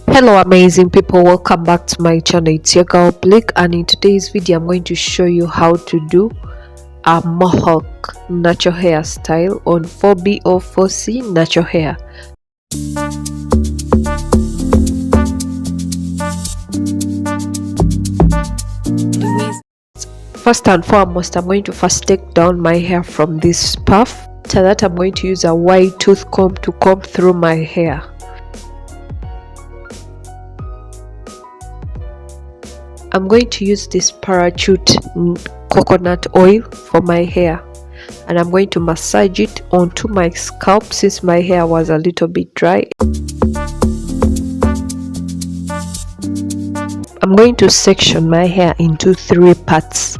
Hello amazing people, welcome back to my channel. It's your girl Blake, and in today's video I'm going to show you how to do a mohawk natural hairstyle on 4B or 4C natural hair. First and foremost, I'm going to first take down my hair from this puff. After that, I'm going to use a wide tooth comb to comb through my hair. I'm going to use this parachute coconut oil for my hair, and I'm going to massage it onto my scalp since my hair was a little bit dry. I'm going to section my hair into 3 parts,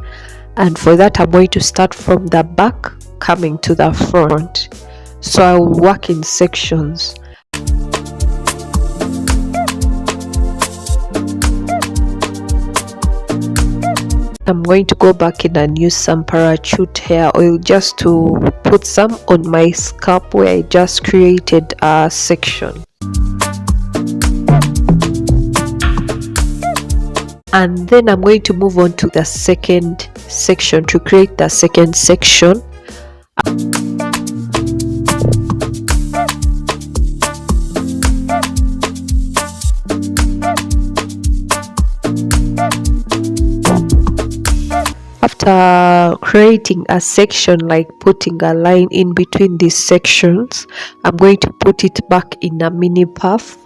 and for that I'm going to start from the back coming to the front. So I'll work in sections. I'm going to go back in and use some parachute hair oil just to put some on my scalp where I just created a section. And then I'm going to move on to the second section to create the second section. After creating a section, like putting a line in between these sections, I'm going to put it back in a mini puff,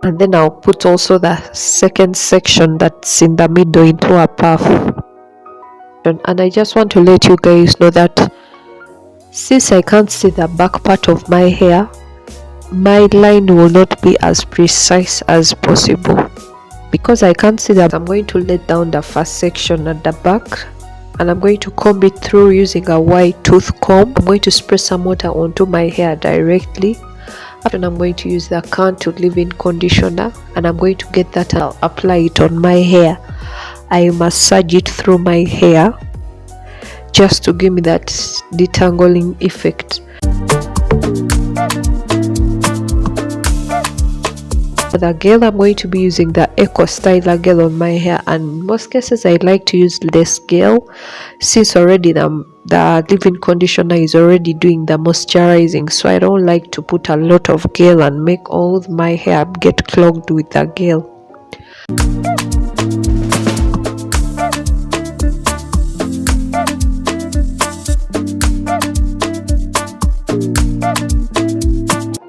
and then I'll put also the second section that's in the middle into a puff. And I just want to let you guys know that since I can't see the back part of my hair, my line will not be as precise as possible. Because I can't see that, I'm going to let down the first section at the back, and I'm going to comb it through using a wide tooth comb. I'm going to spray some water onto my hair directly. After, I'm going to use the Karud leave-in conditioner, and I'm going to get that. I'll apply it on my hair. I massage it through my hair just to give me that detangling effect. For the gel, I'm going to be using the Eco Styler gel on my hair, and in most cases I like to use less gel since already the leave-in conditioner is already doing the moisturizing, so I don't like to put a lot of gel and make all my hair get clogged with the gel.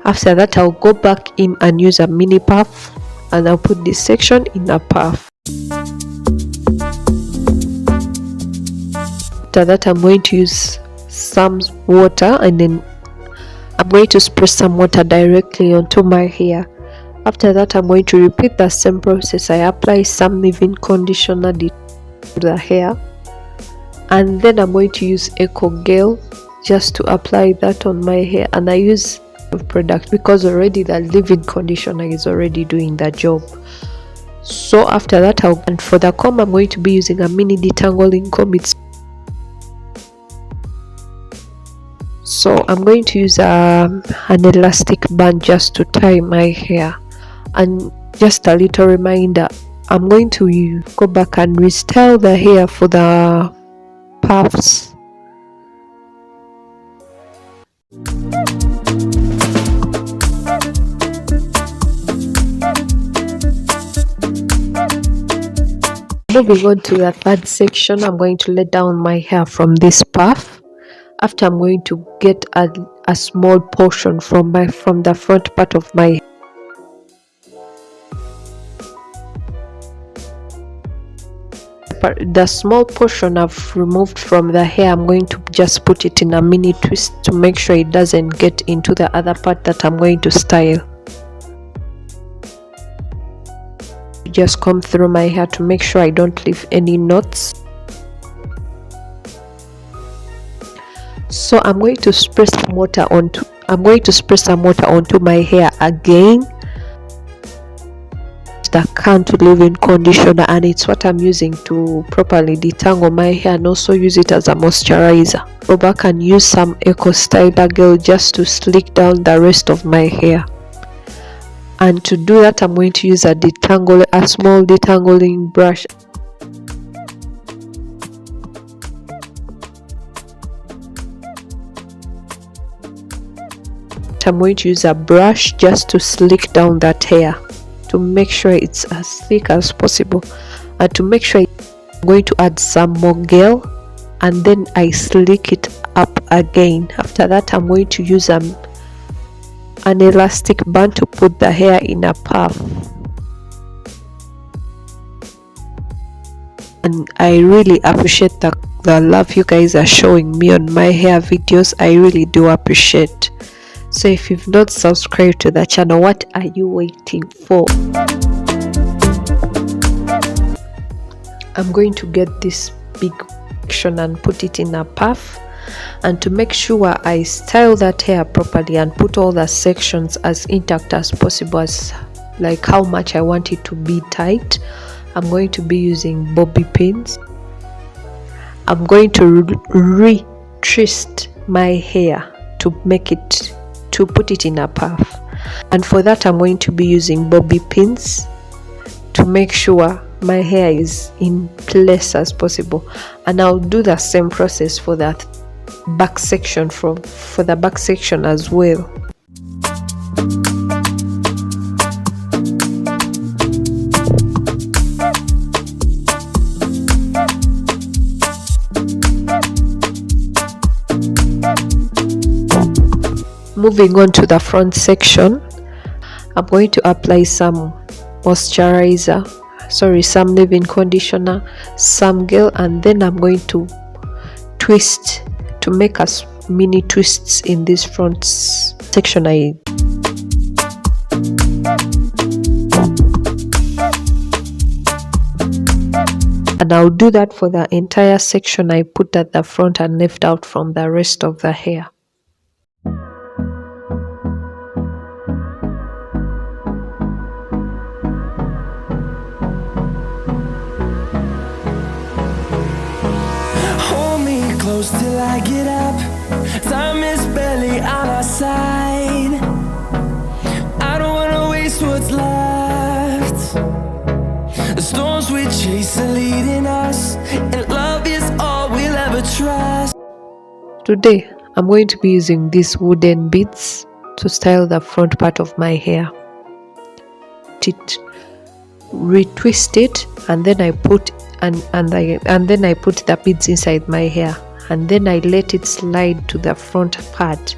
After that, I'll go back in and use a mini puff, and I'll put this section in a puff. After that, I'm going to use some water, and then I'm going to spray some water directly onto my hair. After that, I'm going to repeat the same process. I apply some leave-in conditioner to the hair, and then I'm going to use Eco Gel just to apply that on my hair, and I use product because already the leave-in conditioner is already doing the job. So after that, and for the comb, I'm going to be using a mini detangling comb. So I'm going to use an elastic band just to tie my hair. And just a little reminder, I'm going to go back and restyle the hair for the puffs. Moving on to the third section, I'm going to let down my hair from this puff. After, I'm going to get a small portion from the front part of my hair. The small portion I've removed from the hair, I'm going to just put it in a mini twist to make sure it doesn't get into the other part that I'm going to style. Just comb through my hair to make sure I don't leave any knots. So I'm going to spray some water onto my hair again. the Karud leave-in conditioner, and it's what I'm using to properly detangle my hair and also use it as a moisturizer. Go back and use some Eco Styler gel just to slick down the rest of my hair. And to do that, I'm going to use a small detangling brush. I'm going to use a brush just to slick down that hair to make sure it's as thick as possible, and to make sure I'm going to add some more gel, and then I slick it up again. After that, I'm going to use an elastic band to put the hair in a puff. And I really appreciate the love you guys are showing me on my hair videos. I really do appreciate. So if you've not subscribed to the channel, what are you waiting for? I'm going to get this big section and put it in a puff, and to make sure I style that hair properly and put all the sections as intact as possible, as like how much I want it to be tight, I'm going to be using bobby pins. I'm going to re-twist my hair to put it in a puff, and for that I'm going to be using bobby pins to make sure my hair is in place as possible. And I'll do the same process for that back section for the back section as well. Moving on to the front section, I'm going to apply some moisturizer, some leave-in conditioner, some gel, and then I'm going to twist to make us mini twists in this front section. And I'll do that for the entire section I put at the front and left out from the rest of the hair. Close till I get up, time is barely on our side. I don't wanna waste what's left. The storms we chase are leading us, and love is all we'll ever trust. Today I'm going to be using these wooden beads to style the front part of my hair. Retwist it, and then I put then I put the beads inside my hair, and then I let it slide to the front part.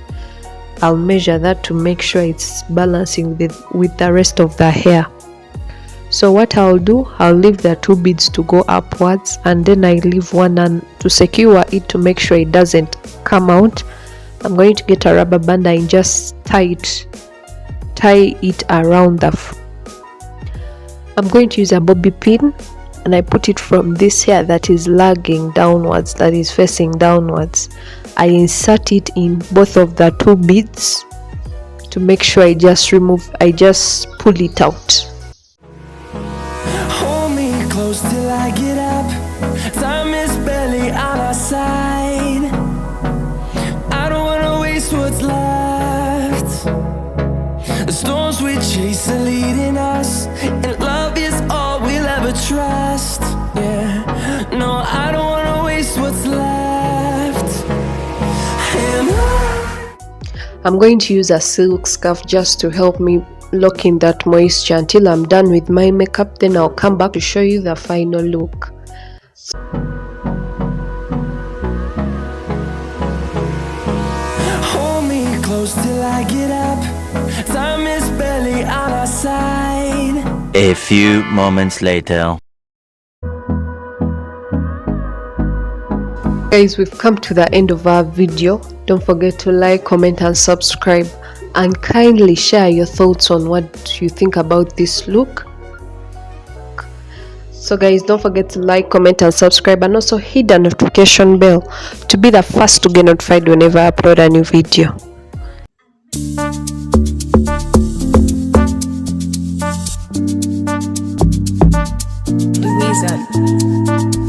I'll measure that to make sure it's balancing with the rest of the hair. So what I'll do, I'll leave the two beads to go upwards, and then I leave one and to secure it to make sure it doesn't come out. I'm going to get a rubber band and just tie it around the I'm going to use a bobby pin, and I put it from this hair that is lagging downwards, that is facing downwards. I insert it in both of the two beads to make sure I just pull it out. Hold me close till I get up, time is barely on our side. I don't wanna waste what's left. The storms we chase are leading us, and love is all we'll ever trust. Yeah, no, I don't wanna waste what's left. And I'm going to use a silk scarf just to help me lock in that moisture until I'm done with my makeup. Then I'll come back to show you the final look. hold me close till I get up, time is barely on our side. A few moments later. Guys, we've come to the end of our video. Don't forget to like, comment and subscribe, and kindly share your thoughts on what you think about this look. So guys, don't forget to like, comment and subscribe, and also hit the notification bell to be the first to get notified whenever I upload a new video. reason.